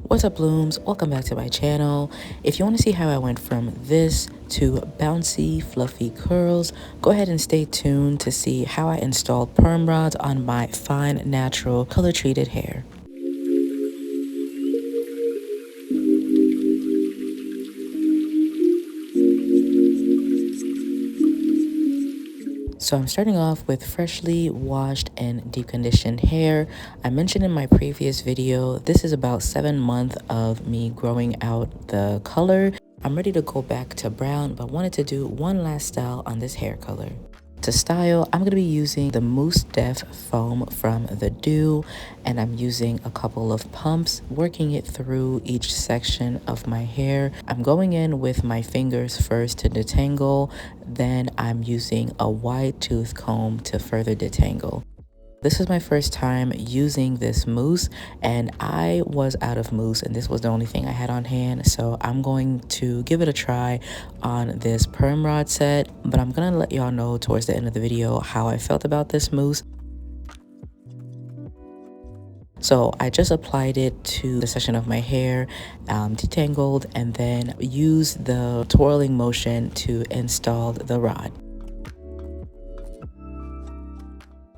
What's up, blooms? Welcome back to my channel. If you want to see how I went from this to bouncy fluffy curls, go ahead and stay tuned to see how I installed perm rods on my fine natural color treated hair. So I'm starting off with freshly washed and deep conditioned hair. I mentioned in my previous video, this is about 7 months of me growing out the color. I'm ready to go back to brown, but wanted to do one last style on this hair color. To style, I'm going to be using the Mousse Def foam from the Do, and I'm using a couple of pumps, working it through each section of my hair. I'm going in with my fingers first to detangle, then I'm using a wide tooth comb to further detangle. This is my first time using this mousse, and I was out of mousse and this was the only thing I had on hand, so I'm going to give it a try on this perm rod set, but I'm gonna let y'all know towards the end of the video how I felt about this mousse. So I just applied it to the section of my hair, detangled, and then used the twirling motion to install the rod.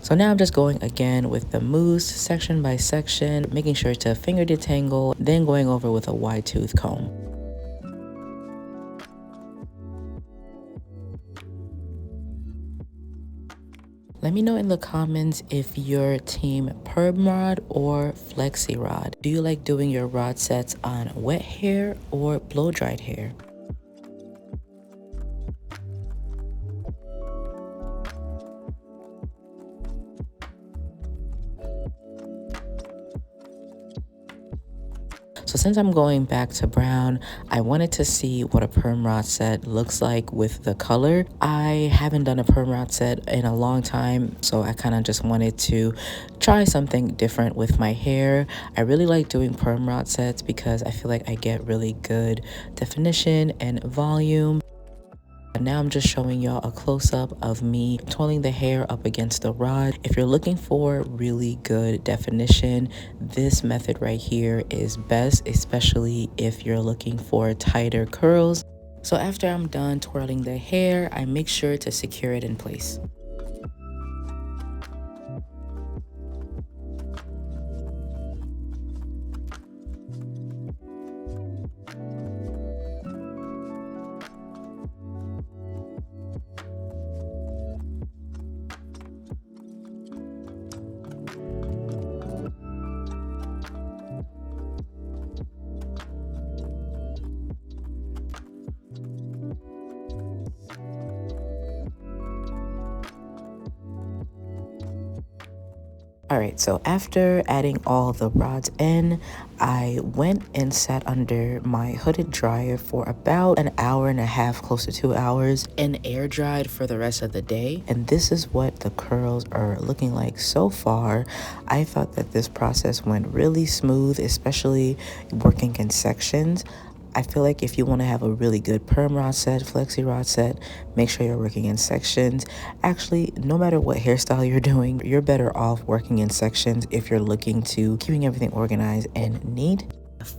So now I'm just going again with the mousse section by section, making sure to finger detangle, then going over with a wide tooth comb. Let me know in the comments if you're team perm rod or flexi rod. Do you like doing your rod sets on wet hair or blow dried hair? So since I'm going back to brown, I wanted to see what a perm rod set looks like with the color. I haven't done a perm rod set in a long time, so I kind of just wanted to try something different with my hair. I really like doing perm rod sets because I feel like I get really good definition and volume. Now I'm just showing y'all a close-up of me twirling the hair up against the rod. If you're looking for really good definition, this method right here is best, especially if you're looking for tighter curls. So after I'm done twirling the hair, I make sure to secure it in place. Alright, so after adding all the rods in, I went and sat under my hooded dryer for about an hour and a half, close to 2 hours, and air dried for the rest of the day. And this is what the curls are looking like so far. I thought that this process went really smooth, especially working in sections. I feel like if you want to have a really good perm rod set, flexi rod set, make sure you're working in sections. Actually, no matter what hairstyle you're doing, you're better off working in sections if you're looking to keeping everything organized and neat.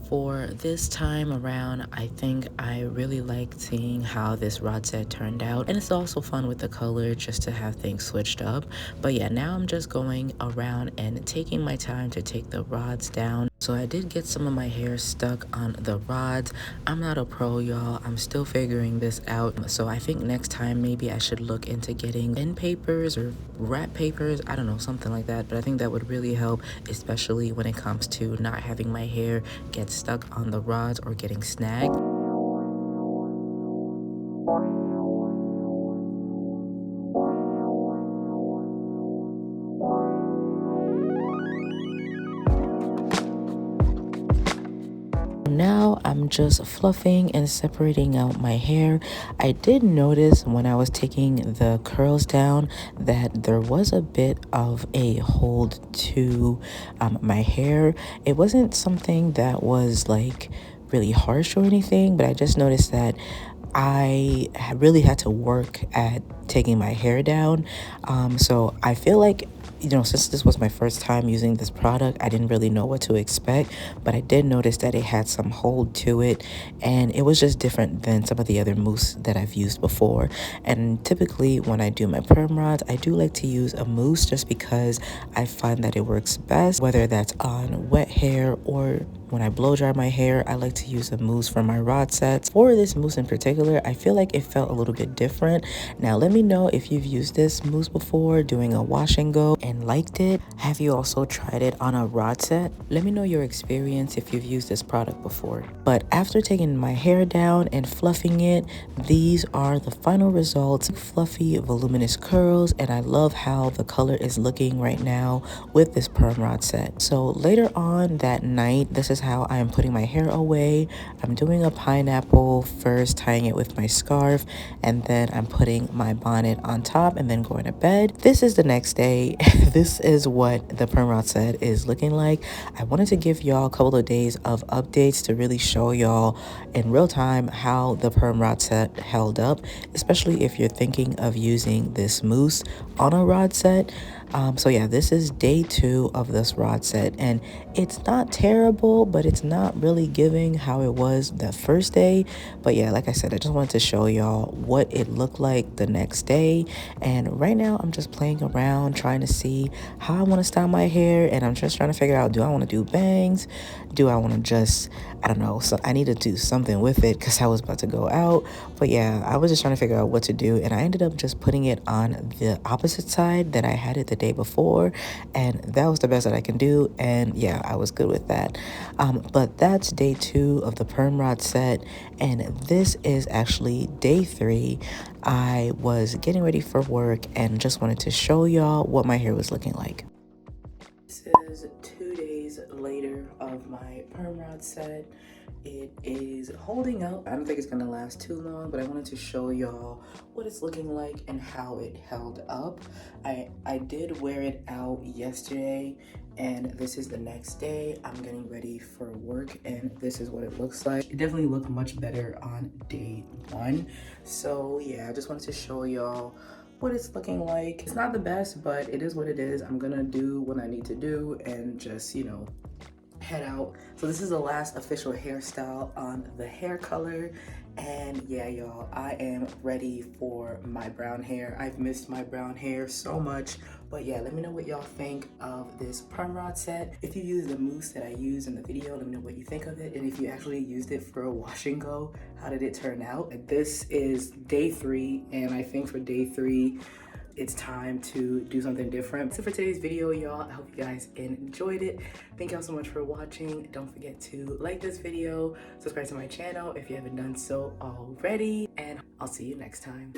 For this time around, I think I really liked seeing how this rod set turned out, and it's also fun with the color just to have things switched up. But yeah, now I'm just going around and taking my time to take the rods down. So I did get some of my hair stuck on the rods. I'm not a pro, y'all. I'm still figuring this out. So I think next time maybe I should look into getting end papers or wrap papers. I don't know, something like that. But I think that would really help, especially when it comes to not having my hair get stuck on the rods or getting snagged. Now I'm just fluffing and separating out my hair. I did notice when I was taking the curls down that there was a bit of a hold to my hair. It wasn't something that was like really harsh or anything, but I just noticed that I really had to work at taking my hair down. So I feel like, you know, since this was my first time using this product, I didn't really know what to expect, but I did notice that it had some hold to it, and it was just different than some of the other mousse that I've used before. And typically when I do my perm rods, I do like to use a mousse just because I find that it works best, whether that's on wet hair or when I blow dry my hair. I like to use a mousse for my rod sets. For this mousse in particular, I feel like it felt a little bit different. Now let me know if you've used this mousse before doing a wash and go and liked it. Have you also tried it on a rod set? Let me know your experience if you've used this product before. But after taking my hair down and fluffing it, these are the final results. Fluffy, voluminous curls, and I love how the color is looking right now with this perm rod set. So later on that night, this is how I am putting my hair away. I'm doing a pineapple first, tying it with my scarf, and then I'm putting my bonnet on top and then going to bed. This is the next day. This is what the perm rod set is looking like. I wanted to give y'all a couple of days of updates to really show y'all in real time how the perm rod set held up, especially if you're thinking of using this mousse on a rod set. So yeah, this is day 2 of this rod set, and it's not terrible, but it's not really giving how it was that first day. But yeah, like I said, I just wanted to show y'all what it looked like the next day. And right now I'm just playing around trying to see how I want to style my hair, and I'm just trying to figure out, do I want to do bangs? Do I want to just, I don't know, so I need to do something with it because I was about to go out. But yeah, I was just trying to figure out what to do, and I ended up just putting it on the opposite side that I had it the day before, and that was the best that I can do. And yeah, I was good with that. But that's day 2 of the perm rod set, and this is actually day 3. I was getting ready for work and just wanted to show y'all what my hair was looking like. This is 2 days later of my perm rod set. It is holding up. I don't think it's gonna last too long, but I wanted to show y'all what it's looking like and how it held up. I did wear it out yesterday, and this is the next day. I'm getting ready for work, and this is what it looks like. It definitely looked much better on day 1. So yeah, I just wanted to show y'all what it's looking like. It's not the best, but it is what it is. I'm gonna do what I need to do and just, you know, head out. So this is the last official hairstyle on the hair color, and yeah, y'all, I am ready for my brown hair. I've missed my brown hair so much. But yeah, let me know what y'all think of this perm rod set. If you use the mousse that I used in the video, let me know what you think of it, and if you actually used it for a wash and go, how did it turn out? This is day 3, and I think for day 3 it's time to do something different. So for today's video, y'all, I hope you guys enjoyed it. Thank y'all so much for watching. Don't forget to like this video, subscribe to my channel if you haven't done so already, and I'll see you next time.